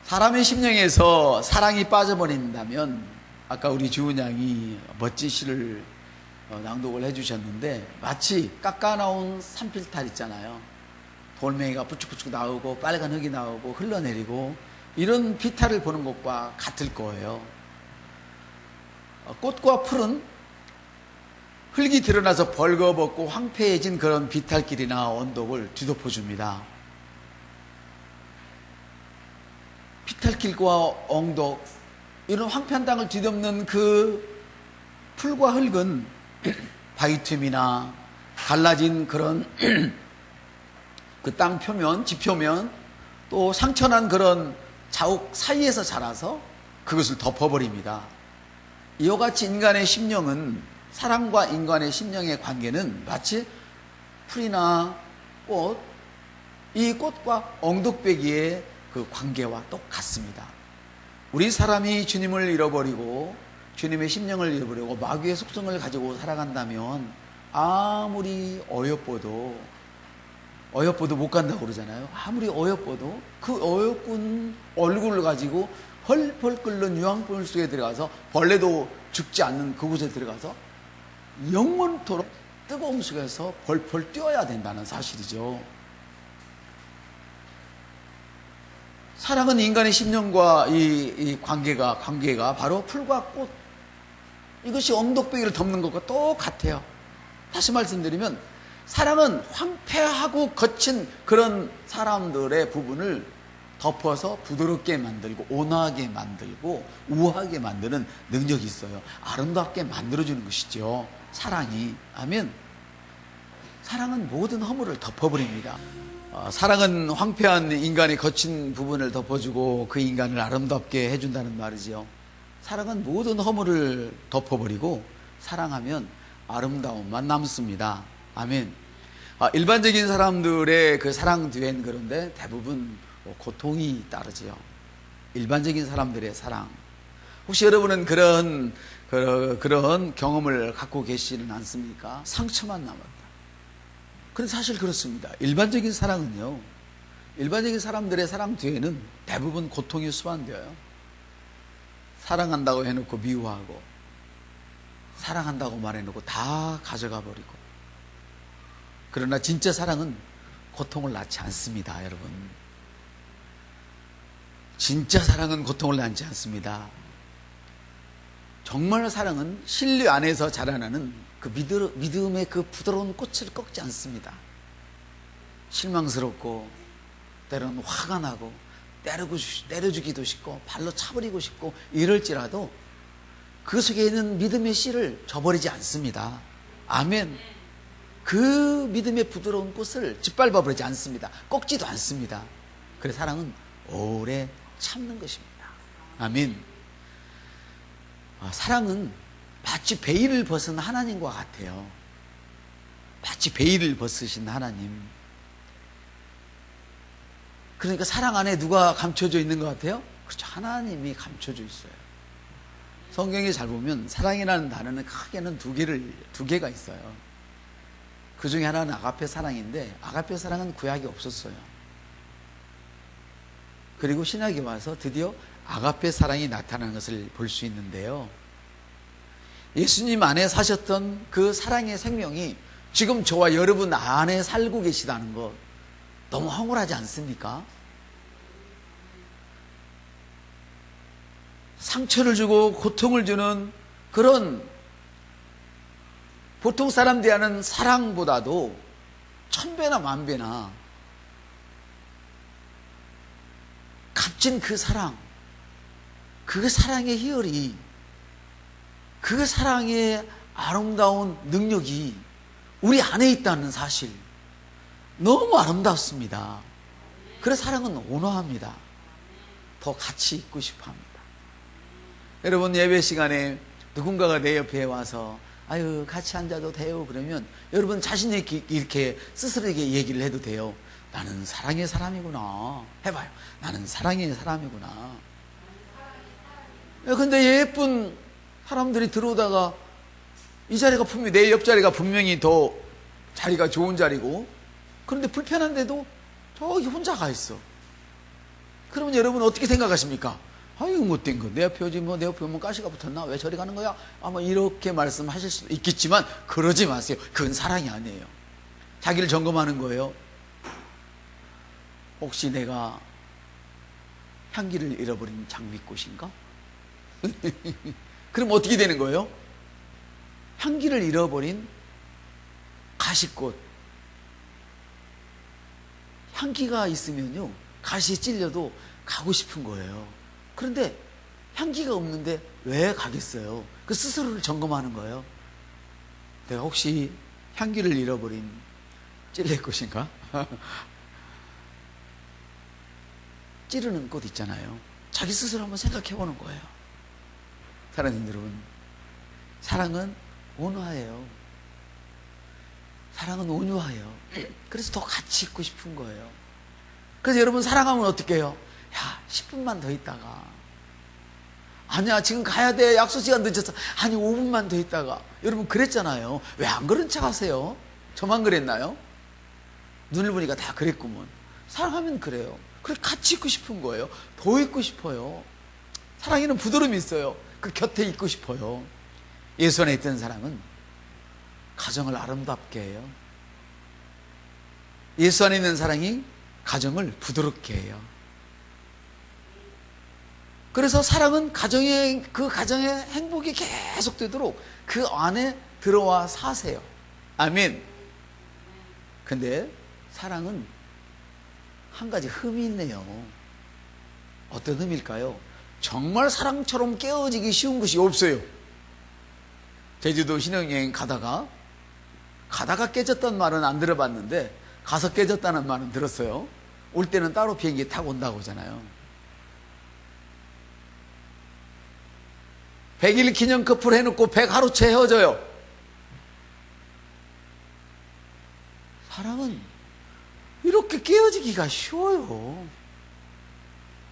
사람의 심령에서 사랑이 빠져버린다면, 아까 우리 주은 양이 멋진 시를 낭독을 해주셨는데, 마치 깎아나온 산필탈 있잖아요. 돌멩이가 부축부축 나오고 빨간 흙이 나오고 흘러내리고, 이런 비탈을 보는 것과 같을 거예요. 꽃과 풀은 흙이 드러나서 벌거벗고 황폐해진 그런 비탈길이나 언덕을 뒤덮어줍니다. 비탈길과 언덕, 이런 황폐한 땅을 뒤덮는 그 풀과 흙은 바위 틈이나 갈라진 그런 그 땅 표면, 지표면, 또 상처난 그런 자욱 사이에서 자라서 그것을 덮어버립니다. 이와 같이 인간의 심령은, 사랑과 인간의 심령의 관계는 마치 풀이나 꽃, 이 꽃과 엉덕배기의 그 관계와 똑같습니다. 우리 사람이 주님을 잃어버리고 주님의 심령을 잃어버리고 마귀의 속성을 가지고 살아간다면 아무리 어여뻐도 못 간다고 그러잖아요. 아무리 어여뻐도 그 어여쁜 얼굴을 가지고 펄펄 끓는 유황불 속에 들어가서 벌레도 죽지 않는 그곳에 들어가서 영원토록 뜨거움 속에서 벌벌 뛰어야 된다는 사실이죠. 사랑은 인간의 심령과 이 관계가 바로 풀과 꽃, 이것이 엉덕배기를 덮는 것과 똑같아요. 다시 말씀드리면 사랑은 황폐하고 거친 그런 사람들의 부분을 덮어서 부드럽게 만들고 온화하게 만들고 우아하게 만드는 능력이 있어요. 아름답게 만들어주는 것이죠, 사랑이. 아멘. 사랑은 모든 허물을 덮어버립니다. 사랑은 황폐한 인간의 거친 부분을 덮어주고 그 인간을 아름답게 해준다는 말이지요. 사랑은 모든 허물을 덮어버리고 사랑하면 아름다움만 남습니다. 아멘. 일반적인 사람들의 그 사랑 뒤엔 그런데 대부분 고통이 따르지요. 일반적인 사람들의 사랑. 혹시 여러분은 그런 경험을 갖고 계시지는 않습니까? 상처만 남았다. 그런데 사실 그렇습니다. 일반적인 사랑은요, 일반적인 사람들의 사랑 뒤에는 대부분 고통이 수반되어요. 사랑한다고 해놓고 미워하고, 사랑한다고 말해놓고 다 가져가 버리고. 그러나 진짜 사랑은 고통을 낳지 않습니다, 여러분. 진짜 사랑은 고통을 낳지 않습니다. 정말 사랑은 신뢰 안에서 자라나는 그 믿음의 그 부드러운 꽃을 꺾지 않습니다. 실망스럽고 때로는 화가 나고 때려주기도 싶고 발로 차버리고 싶고 이럴지라도 그 속에 있는 믿음의 씨를 저버리지 않습니다. 아멘. 그 믿음의 부드러운 꽃을 짓밟아 버리지 않습니다. 꺾지도 않습니다. 그래서 사랑은 오래 참는 것입니다. 아멘. 사랑은 마치 베일을 벗은 하나님과 같아요. 마치 베일을 벗으신 하나님. 그러니까 사랑 안에 누가 감춰져 있는 것 같아요? 그렇죠. 하나님이 감춰져 있어요. 성경에 잘 보면 사랑이라는 단어는 크게는 두 개가 있어요. 그 중에 하나는 아가페 사랑인데, 아가페 사랑은 구약에 없었어요. 그리고 신약에 와서 드디어 아가페 사랑이 나타나는 것을 볼 수 있는데요. 예수님 안에 사셨던 그 사랑의 생명이 지금 저와 여러분 안에 살고 계시다는 것, 너무 황홀하지 않습니까? 상처를 주고 고통을 주는 그런 보통 사람 대하는 사랑보다도 1000배나 10,000배나 값진 그 사랑, 그 사랑의 희열이, 그 사랑의 아름다운 능력이 우리 안에 있다는 사실, 너무 아름답습니다. 그래서 사랑은 온화합니다. 더 같이 있고 싶어 합니다. 여러분, 예배 시간에 누군가가 내 옆에 와서 아유 같이 앉아도 돼요 그러면 여러분 자신이 이렇게 스스로에게 얘기를 해도 돼요. 나는 사랑의 사람이구나. 해봐요. 나는 사랑의 사람이구나. 근데 예쁜 사람들이 들어오다가 이 자리가 분명히, 내 옆자리가 분명히 더 자리가 좋은 자리고, 그런데 불편한데도 저기 혼자 가 있어. 그러면 여러분 어떻게 생각하십니까? 아유, 못된 거. 내 옆에 오지 뭐, 내 옆에 오면 가시가 붙었나? 왜 저리 가는 거야? 아마 이렇게 말씀하실 수도 있겠지만, 그러지 마세요. 그건 사랑이 아니에요. 자기를 점검하는 거예요. 혹시 내가 향기를 잃어버린 장미꽃인가? 그럼 어떻게 되는 거예요? 향기를 잃어버린 가시꽃. 향기가 있으면요, 가시에 찔려도 가고 싶은 거예요. 그런데 향기가 없는데 왜 가겠어요? 그 스스로를 점검하는 거예요. 내가 혹시 향기를 잃어버린 찔레꽃인가? 찌르는 꽃 있잖아요. 자기 스스로 한번 생각해 보는 거예요. 사랑하는 여러분, 사랑은 온화해요. 사랑은 온유해요. 그래서 더 같이 있고 싶은 거예요. 그래서 여러분, 사랑하면 어떻게 해요? 야, 10분만 더 있다가. 아니야, 지금 가야 돼. 약속 시간 늦었어. 아니, 5분만 더 있다가. 여러분, 그랬잖아요. 왜 안 그런 척 하세요? 저만 그랬나요? 눈을 보니까 다 그랬구먼. 사랑하면 그래요. 그래, 같이 있고 싶은 거예요. 더 있고 싶어요. 사랑에는 부드러움이 있어요. 그 곁에 있고 싶어요. 예수 안에 있던 사람은 가정을 아름답게 해요. 예수 안에 있는 사랑이 가정을 부드럽게 해요. 그래서 사랑은 그 가정의 행복이 계속되도록 그 안에 들어와 사세요. 아멘. 근데 사랑은 한 가지 흠이 있네요. 어떤 흠일까요? 정말 사랑처럼 깨어지기 쉬운 것이 없어요. 제주도 신혼여행 가다가 깨졌단 말은 안 들어봤는데 가서 깨졌다는 말은 들었어요. 올 때는 따로 비행기 타고 온다고 하잖아요. 100일 기념 커플 해놓고 100하루째 헤어져요. 사랑은 이렇게 깨어지기가 쉬워요.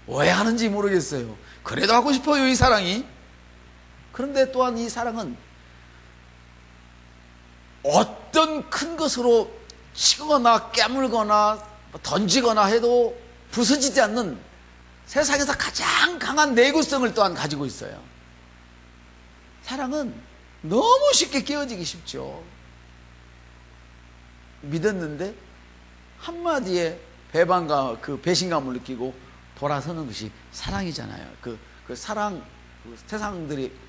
왜 하는지 모르겠어요. 그래도 하고 싶어요, 이 사랑이. 그런데 또한 이 사랑은 어떤 큰 것으로 치거나 깨물거나 던지거나 해도 부서지지 않는 세상에서 가장 강한 내구성을 또한 가지고 있어요. 사랑은 너무 쉽게 깨어지기 쉽죠. 믿었는데 한마디에 배신감을 느끼고 돌아서는 것이 사랑이잖아요. 사랑,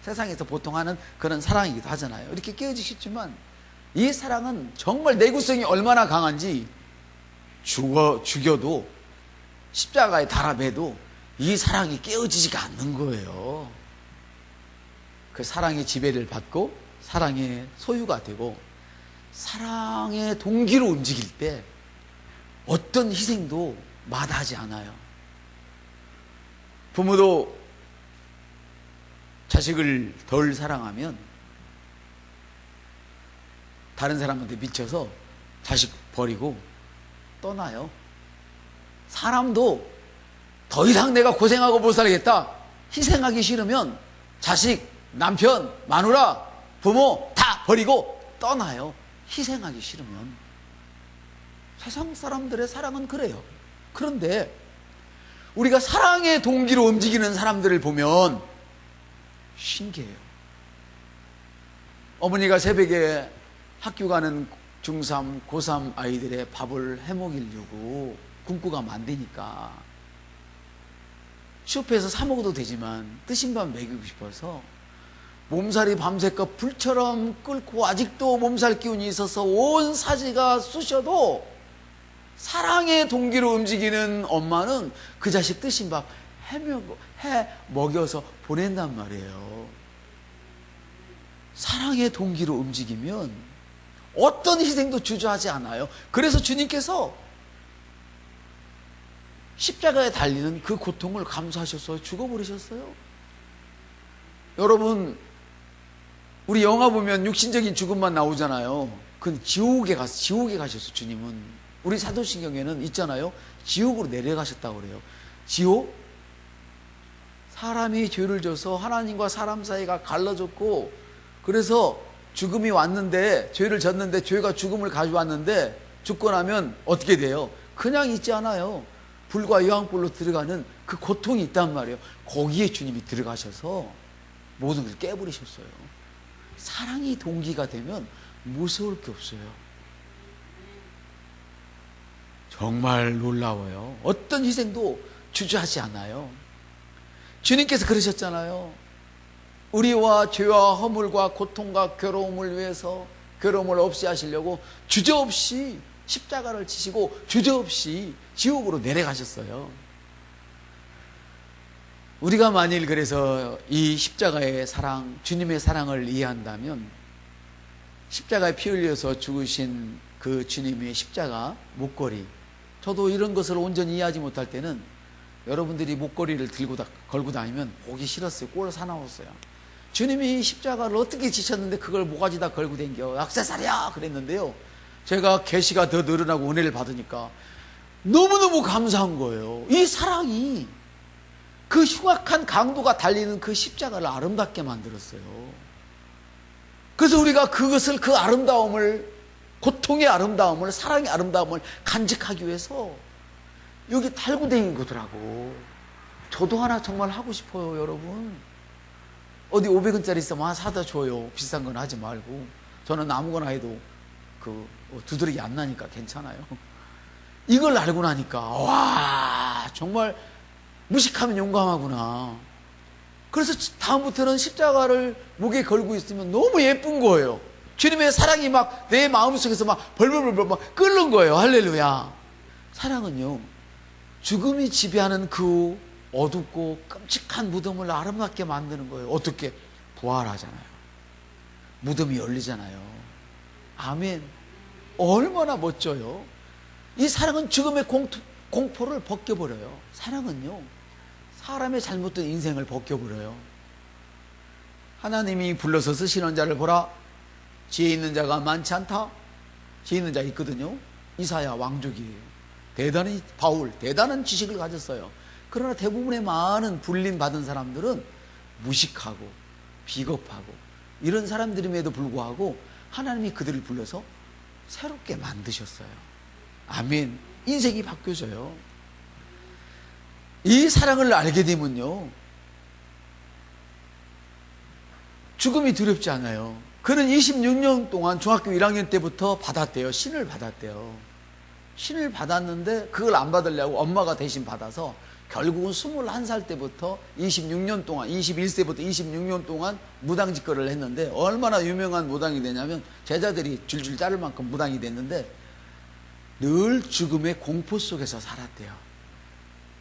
세상에서 보통 하는 그런 사랑이기도 하잖아요. 이렇게 깨어지기 쉽지만 이 사랑은 정말 내구성이 얼마나 강한지 죽여도 십자가에 달아매도 이 사랑이 깨어지지가 않는 거예요. 그 사랑의 지배를 받고 사랑의 소유가 되고 사랑의 동기로 움직일 때 어떤 희생도 마다하지 않아요. 부모도 자식을 덜 사랑하면 다른 사람한테 미쳐서 자식 버리고 떠나요. 사람도 더 이상 내가 고생하고 못 살겠다, 희생하기 싫으면 자식, 남편, 마누라, 부모 다 버리고 떠나요. 희생하기 싫으면. 세상 사람들의 사랑은 그래요. 그런데 우리가 사랑의 동기로 움직이는 사람들을 보면 신기해요. 어머니가 새벽에 학교 가는 중3, 고3 아이들의 밥을 해먹이려고 굶고 가면 안 되니까 슈퍼에서 사 먹어도 되지만 뜨신 밥 먹이고 싶어서 몸살이 밤새껏 불처럼 끓고 아직도 몸살 기운이 있어서 온 사지가 쑤셔도 사랑의 동기로 움직이는 엄마는 그 자식 뜨신 밥 해 먹여서 보낸단 말이에요. 사랑의 동기로 움직이면 어떤 희생도 주저하지 않아요. 그래서 주님께서 십자가에 달리는 그 고통을 감수하셔서 죽어버리셨어요. 여러분, 우리 영화 보면 육신적인 죽음만 나오잖아요. 그건 지옥에 가셨어, 주님은. 우리 사도신경에는 있잖아요. 지옥으로 내려가셨다고 그래요. 지옥? 사람이 죄를 져서 하나님과 사람 사이가 갈라졌고, 그래서 죽음이 왔는데, 죄를 졌는데, 죄가 죽음을 가져왔는데, 죽고 나면 어떻게 돼요? 그냥 있지 않아요. 불과 유황불로 들어가는 그 고통이 있단 말이에요. 거기에 주님이 들어가셔서 모든 걸 깨버리셨어요. 사랑이 동기가 되면 무서울 게 없어요. 정말 놀라워요. 어떤 희생도 주저하지 않아요. 주님께서 그러셨잖아요. 우리와 죄와 허물과 고통과 괴로움을 위해서 괴로움을 없이 하시려고 주저없이 십자가를 지시고 주저없이 지옥으로 내려가셨어요. 우리가 만일 그래서 이 십자가의 사랑, 주님의 사랑을 이해한다면 십자가에 피 흘려서 죽으신 그 주님의 십자가 목걸이, 저도 이런 것을 온전히 이해하지 못할 때는 여러분들이 목걸이를 걸고 다니면 보기 싫었어요. 꼴 사나웠어요. 주님이 십자가를 어떻게 지셨는데 그걸 모가지다 걸고 댕겨 액세서리야 그랬는데요. 제가 계시가 더 늘어나고 은혜를 받으니까 너무너무 감사한 거예요. 이 사랑이 그 흉악한 강도가 달리는 그 십자가를 아름답게 만들었어요. 그래서 우리가 그것을, 그 아름다움을, 고통의 아름다움을, 사랑의 아름다움을 간직하기 위해서 여기 달고 다니는 거더라고. 저도 하나 정말 하고 싶어요, 여러분. 어디 500원짜리 있으면 하나 사다 줘요. 비싼 건 하지 말고. 저는 아무거나 해도 두드러기 안 나니까 괜찮아요. 이걸 알고 나니까 와, 정말 무식하면 용감하구나. 그래서 다음부터는 십자가를 목에 걸고 있으면 너무 예쁜 거예요. 주님의 사랑이 막 내 마음속에서 막 벌벌벌벌 막 끓는 거예요. 할렐루야. 사랑은요, 죽음이 지배하는 그 어둡고 끔찍한 무덤을 아름답게 만드는 거예요. 어떻게? 부활하잖아요. 무덤이 열리잖아요. 아멘. 얼마나 멋져요. 이 사랑은 죽음의 공포를 벗겨버려요. 사랑은요, 사람의 잘못된 인생을 벗겨버려요. 하나님이 불러서 쓰시는 자를 보라. 지혜 있는 자가 많지 않다. 지혜 있는 자 있거든요. 이사야 왕족이에요. 대단히 바울, 대단한 지식을 가졌어요. 그러나 대부분의 많은 불림 받은 사람들은 무식하고 비겁하고 이런 사람들임에도 불구하고 하나님이 그들을 불러서 새롭게 만드셨어요. 아멘. 인생이 바뀌어져요. 이 사랑을 알게 되면요, 죽음이 두렵지 않아요. 그는 26년 동안 중학교 1학년 때부터 받았대요. 신을 받았대요. 신을 받았는데 그걸 안 받으려고 엄마가 대신 받아서 결국은 21살 때부터 26년 동안, 21세부터 26년 동안 무당 직거를 했는데, 얼마나 유명한 무당이 되냐면 제자들이 줄줄 자를 만큼 무당이 됐는데 늘 죽음의 공포 속에서 살았대요.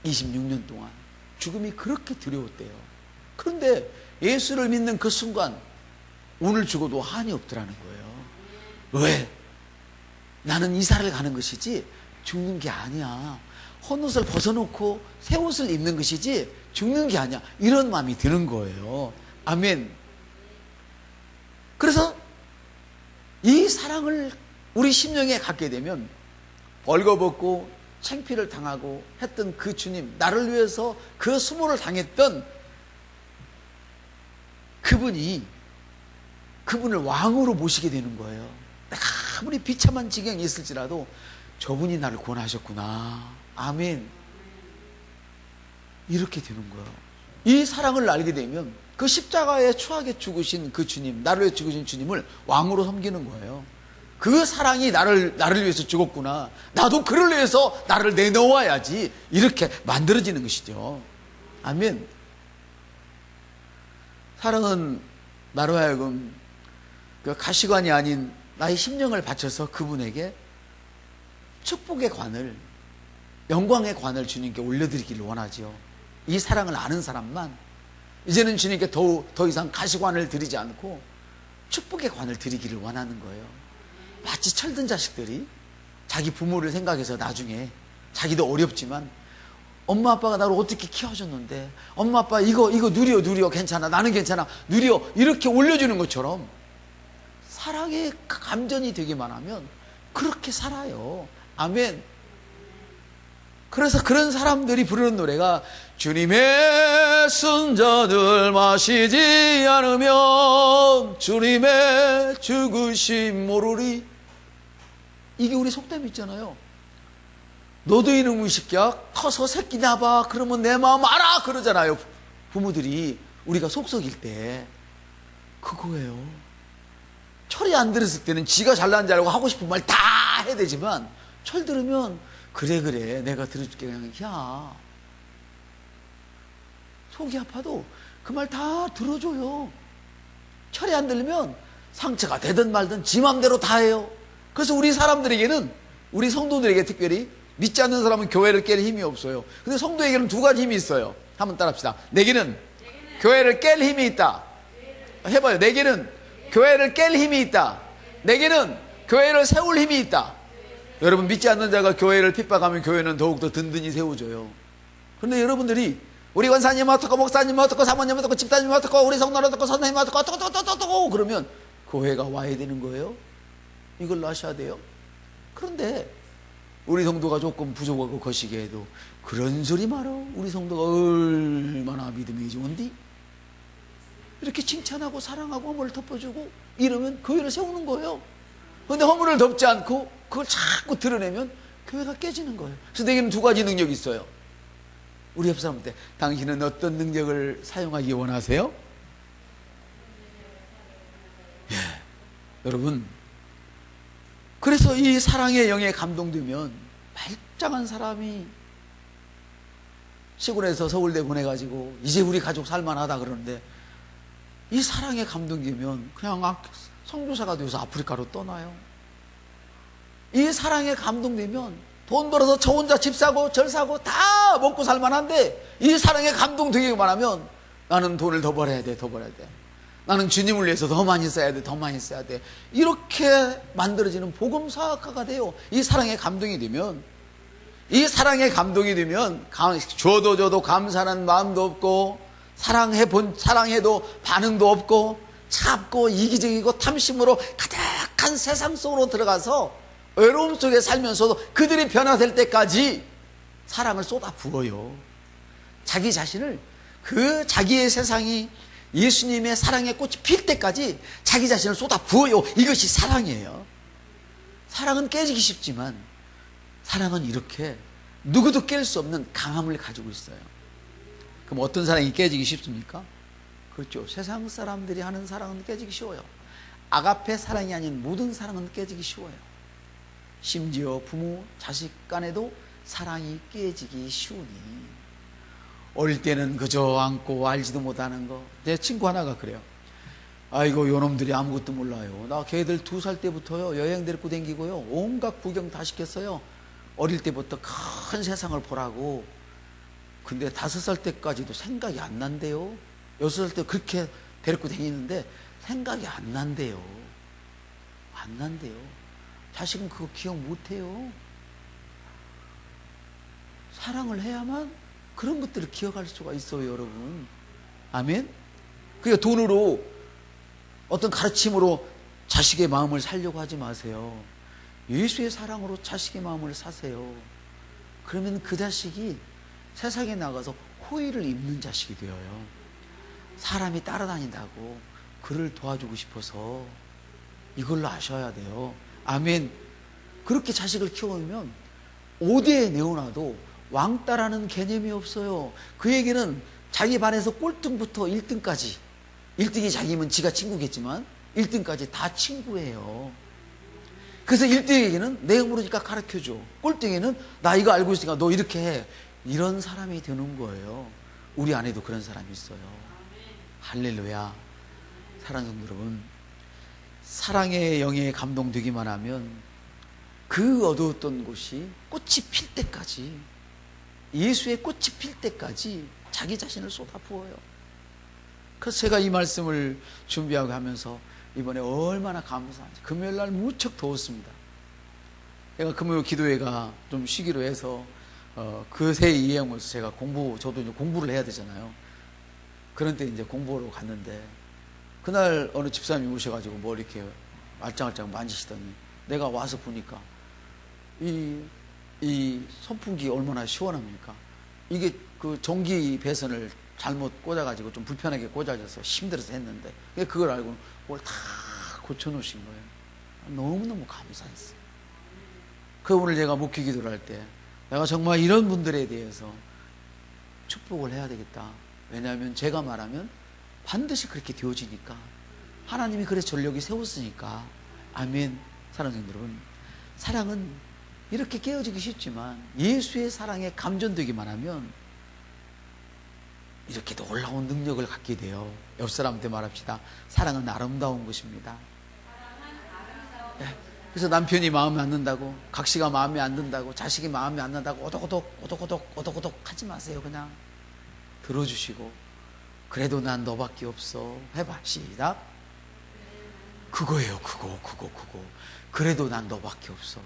26년 동안 죽음이 그렇게 두려웠대요. 그런데 예수를 믿는 그 순간 오늘 죽어도 한이 없더라는 거예요. 왜? 나는 이사를 가는 것이지 죽는 게 아니야. 헌옷을 벗어놓고 새 옷을 입는 것이지 죽는 게 아니야. 이런 마음이 드는 거예요. 아멘. 그래서 이 사랑을 우리 심령에 갖게 되면 벌거벗고 창피를 당하고 했던 그 주님, 나를 위해서 그 수모를 당했던 그분을 왕으로 모시게 되는 거예요. 아무리 비참한 지경이 있을지라도 저분이 나를 구원하셨구나. 아멘. 이렇게 되는 거예요. 이 사랑을 알게 되면 그 십자가에 추하게 죽으신 그 주님, 나를 위해 죽으신 주님을 왕으로 섬기는 거예요. 그 사랑이 나를 위해서 죽었구나. 나도 그를 위해서 나를 내놓아야지. 이렇게 만들어지는 것이죠. 아멘. 사랑은 나로 하여금 그 가시관이 아닌 나의 심령을 바쳐서 그분에게 축복의 관을, 영광의 관을 주님께 올려드리기를 원하죠. 이 사랑을 아는 사람만 이제는 주님께 더 이상 가시관을 드리지 않고 축복의 관을 드리기를 원하는 거예요. 마치 철든 자식들이 자기 부모를 생각해서 나중에 자기도 어렵지만 엄마 아빠가 나를 어떻게 키워줬는데, 엄마 아빠 이거 누려 괜찮아, 나는 괜찮아 누려, 이렇게 올려주는 것처럼 사랑의 감전이 되기만 하면 그렇게 살아요. 아멘. 그래서 그런 사람들이 부르는 노래가 주님의 순전을 마시지 않으면 주님의 죽으심 모르리. 이게 우리 속담 있잖아요. 너도 이놈의 새끼야 커서 새끼 낳아봐 그러면 내 마음 알아 그러잖아요. 부모들이 우리가 속썩일 때 그거예요. 철이 안 들었을 때는 지가 잘난 줄 알고 하고 싶은 말 다 해야 되지만 철 들으면 그래 내가 들어줄게 그냥 야 속이 아파도 그 말 다 들어줘요. 철이 안 들면 상처가 되든 말든 지 맘대로 다 해요. 그래서 우리 사람들에게는 우리 성도들에게 특별히 믿지 않는 사람은 교회를 깰 힘이 없어요. 근데 성도에게는 두 가지 힘이 있어요. 한번 따라합시다. 내게는 교회를 깰 힘이 있다. 해봐요. 내게는 교회를 깰 힘이 있다. 내게는 교회를 세울 힘이 있다. 여러분 믿지 않는 자가 교회를 핍박하면 교회는 더욱더 든든히 세워져요. 그런데 여러분들이 우리 권사님 어떻고 목사님 어떻고 사모님 어떻고 집사님 어떻고 우리 성도는 어떻고 선생님 어떻고 그러면 교회가 와야 되는 거예요. 이걸 아셔야 돼요. 그런데 우리 성도가 조금 부족하고 거시기 해도 그런 소리 말어. 우리 성도가 얼마나 믿음이 좋은디? 이렇게 칭찬하고 사랑하고 허물을 덮어주고 이러면 교회를 세우는 거예요. 그런데 허물을 덮지 않고 그걸 자꾸 드러내면 교회가 깨지는 거예요. 그래서 내게는 두 가지 능력이 있어요. 우리 옆 사람한테 당신은 어떤 능력을 사용하기 원하세요? 예, 여러분 그래서 이 사랑의 영에 감동되면 말짱한 사람이 시골에서 서울대 보내가지고 이제 우리 가족 살만하다 그러는데 이 사랑에 감동되면 그냥 선교사가 되어서 아프리카로 떠나요. 이 사랑에 감동되면 돈 벌어서 저 혼자 집 사고 절 사고 다 먹고 살만한데 이 사랑에 감동되기만 하면 나는 돈을 더 벌어야 돼. 나는 주님을 위해서 더 많이 써야 돼. 이렇게 만들어지는 복음 사역가가 돼요. 이 사랑에 감동이 되면 줘도 감사하는 마음도 없고 사랑해도 반응도 없고 차갑고 이기적이고 탐심으로 가득한 세상 속으로 들어가서 외로움 속에 살면서도 그들이 변화될 때까지 사랑을 쏟아 부어요. 자기 자신을 그 자기의 세상이 예수님의 사랑의 꽃이 필 때까지 자기 자신을 쏟아 부어요. 이것이 사랑이에요. 사랑은 깨지기 쉽지만 사랑은 이렇게 누구도 깰 수 없는 강함을 가지고 있어요. 그럼 어떤 사랑이 깨지기 쉽습니까? 그렇죠. 세상 사람들이 하는 사랑은 깨지기 쉬워요. 아가페 사랑이 아닌 모든 사랑은 깨지기 쉬워요. 심지어 부모, 자식 간에도 사랑이 깨지기 쉬우니 어릴 때는 그저 안고 알지도 못하는 거. 내 친구 하나가 그래요. 아이고 요놈들이 아무것도 몰라요. 나 걔들 2살 때부터요 여행 데리고 다니고요 온갖 구경 다 시켰어요. 어릴 때부터 큰 세상을 보라고. 근데 5살 때까지도 생각이 안 난대요. 6살 때 그렇게 데리고 다니는데 생각이 안 난대요. 자식은 그거 기억 못해요. 사랑을 해야만 그런 것들을 기억할 수가 있어요, 여러분. 아멘? 그러니까 돈으로 어떤 가르침으로 자식의 마음을 살려고 하지 마세요. 예수의 사랑으로 자식의 마음을 사세요. 그러면 그 자식이 세상에 나가서 호의를 입는 자식이 되어요. 사람이 따라다닌다고 그를 도와주고 싶어서 이걸로 아셔야 돼요. 아멘. 그렇게 자식을 키우면 5대에 내어놔도 왕따라는 개념이 없어요. 그에게는 자기 반에서 꼴등부터 1등까지 1등이 자기면 지가 친구겠지만 1등까지 다 친구예요. 그래서 1등에게는 내가 모르니까 가르쳐줘. 꼴등에는 나 이거 알고 있으니까 너 이렇게 해. 이런 사람이 되는 거예요. 우리 안에도 그런 사람이 있어요. 할렐루야. 사랑하는 성도 여러분, 사랑의 영에 감동되기만 하면 그 어두웠던 곳이 꽃이 필 때까지, 예수의 꽃이 필 때까지 자기 자신을 쏟아부어요. 그래서 제가 이 말씀을 준비하고 하면서 이번에 얼마나 감사한지. 금요일날 무척 더웠습니다. 제가 금요일 기도회가 좀 쉬기로 해서 그새 이행해서 제가 저도 이제 공부를 해야 되잖아요. 그런 때 이제 공부하러 갔는데 그날 어느 집사님이 오셔가지고 뭐 이렇게 알짱알짱 만지시더니 내가 와서 보니까 이 선풍기 얼마나 시원합니까? 이게 그 전기 배선을 잘못 꽂아가지고 좀 불편하게 꽂아져서 힘들어서 했는데 그걸 알고 뭘 다 고쳐놓으신 거예요. 너무너무 감사했어요. 그 오늘 제가 목회 기도를 할 때 내가 정말 이런 분들에 대해서 축복을 해야 되겠다. 왜냐하면 제가 말하면 반드시 그렇게 되어지니까. 하나님이 그래서 전력이 세웠으니까. 아멘. 사랑하는 여러분, 사랑은 이렇게 깨어지기 쉽지만 예수의 사랑에 감전되기만 하면 이렇게 놀라운 능력을 갖게 돼요. 옆 사람한테 말합시다. 사랑은 아름다운 것입니다. 네. 그래서 남편이 마음에 안 든다고, 각시가 마음에 안 든다고, 자식이 마음에 안 든다고 오독오독 하지 마세요. 그냥 들어주시고, 그래도 난 너밖에 없어. 해봐. 시작. 그거예요. 그거. 그래도 난 너밖에 없어.